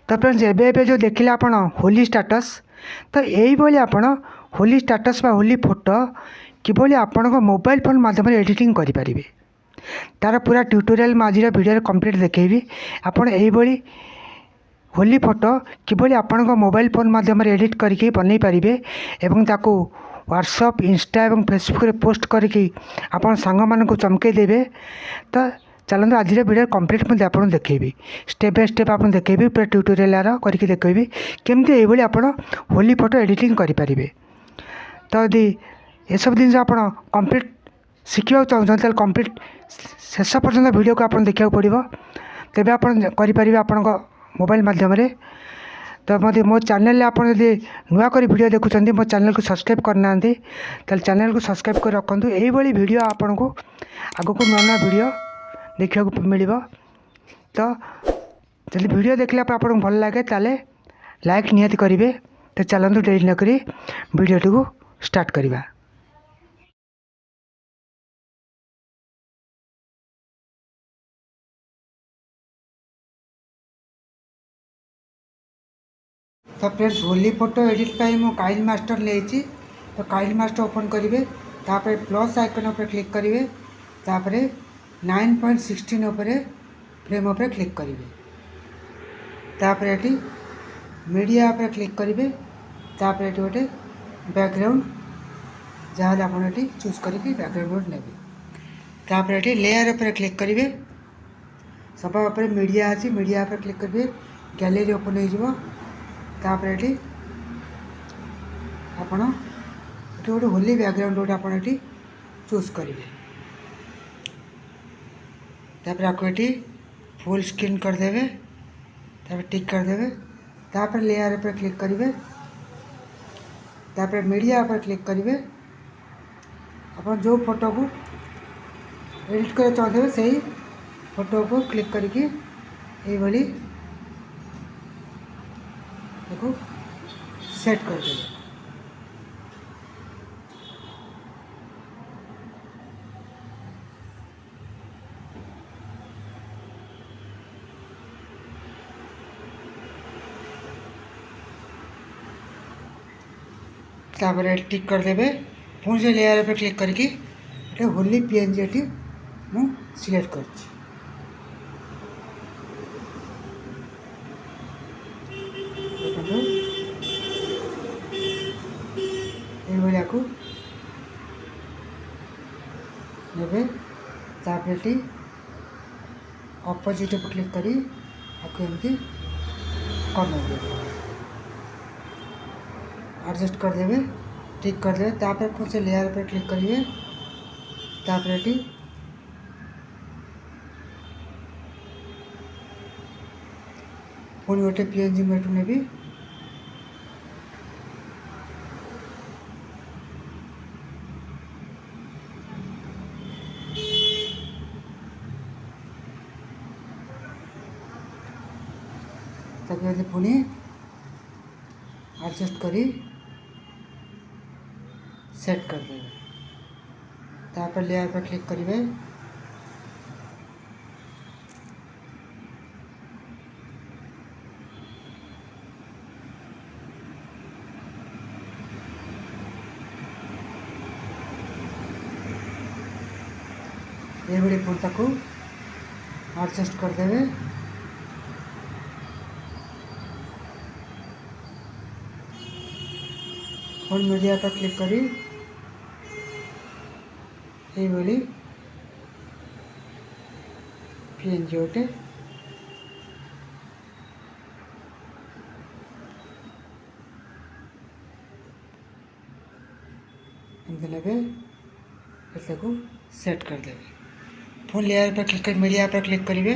तो फ्रेंड्स एबे जो देखिले आपण होली स्टाटस तो यही आपण होली स्टाटस बा होली फोटो किभली आपण मोबाइल फोन माध्यम एडिटिंग करें तार पूरा ट्यूटोरियल आज वीडियो कंप्लीट देखी आपण यही होली फोटो किभली आपण मोबाइल फोन माध्यम एडिट करके बनई पारे एवं ताको व्हाट्सअप इंस्टा और फेसबुक रे पोस्ट करके आपण सांग मानक चमके देवे। तो चलते आज वीडियो कंप्लीट मुझे आपको देखेबी स्टेप बाय स्टेप आपको देखेबी पूरा ट्यूटोरियल करके देखेबी केमती यही आप होली फोटो एडिटिंग करें। तो यदि ये सब जिन आप कंप्लीट शिखा चाहते कंप्लीट शेष पर्यंत वीडियो को आप देखा पड़ो तेज आपरे आपण मोबाइल माध्यम। तो मत मो चैनल आप नुआ कर वीडियो देखुं मो चैनल को सब्सक्राइब करना तो चैनल को सब्सक्राइब कर रखुँ। यही वीडियो आपन को आग को नुआ नुआ वीडियो देखा मिल। तो जब वीडियो देखले आपको भल लगे ताले लाइक निहाती करेंगे। तो चलतु डेरी नक वीडियो को स्टार्ट करवा। तो फ्रेंड्स होली फोटो एडिट पाई मो काइल मास्टर ले। तो काइल मास्टर ओपन करेंगे तापर प्लस आइकन पर क्लिक करेंगे तापर 9.16 उपर फ्रेम उपर क्लिक करेंगे तापर ये मीडिया पर क्लिक करेंगे तापर ये गोटे बैकग्राउंड जहाँ आप चूज करके बैकग्राउंड ने तापर ये लेयर पर क्लिक करेंगे सब उपर मीडिया अच्छी मीडिया पर क्लिक करेंगे गैलरी ओपन हो तापर ये आपण गोटे होली बैकग्राउंड गोटे आप चूज करेंगे तापर आपको ये फुल स्क्रीन करदे तापर टिक करदे तापर लेयर पर क्लिक करेंगे तापर मीडिया पर क्लिक करेंगे आप जो फोटो को एडिट कर चाहते से फोटो को क्लिक करके ये देखो सेट कर देंगे। तापर टिक करदे पुणी से लेयर पर क्लिक करके होली पीएनजी मु सिलेक्ट कर को ने तापर अपोजिट पर क्लिक करी आपको एमती कर एडजस्ट करदे टिक करदे तापर पुणी से लेयर पर क्लिक करेंगे तापर ये पुणी गोटे पीएनजी मेटू ने तक पुणी एडजस्ट करी सेट कर देवे तापर लेयर पर क्लिक करेंगे ये पुणी ताको एडजस्ट करदे फोन मीडिया पर क्लिक करी ये पीएनजी गोटे को सेट कर देवे फोन लेयर पर क्लिक कर मीडिया पर क्लिक करेंगे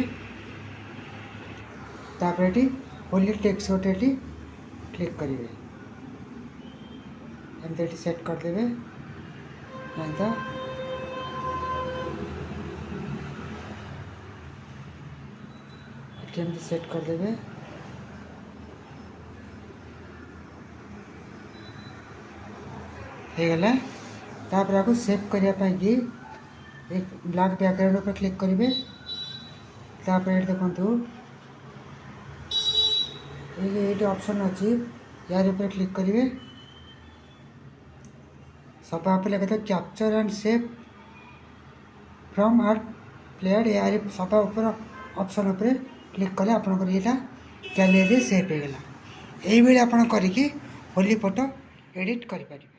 तापर ये होली टेक्स्ट गोटे क्लिक करेंगे एमती सेट करदे तो सेट करदे होगला तापर आपको सेव करने एक ब्लैक बैकग्राउंड पर क्लिक करेंगे तापर देखो ये ऑप्शन अच्छी यार ऊपर क्लिक करेंगे सफा पे लगे capture and save from art player यार सफा ऊपर ऑप्शन ऊपर क्लिक कले आपंकर यहाँ गैलेरी सेव हो गला यही आप होली फोटो एडिट करें।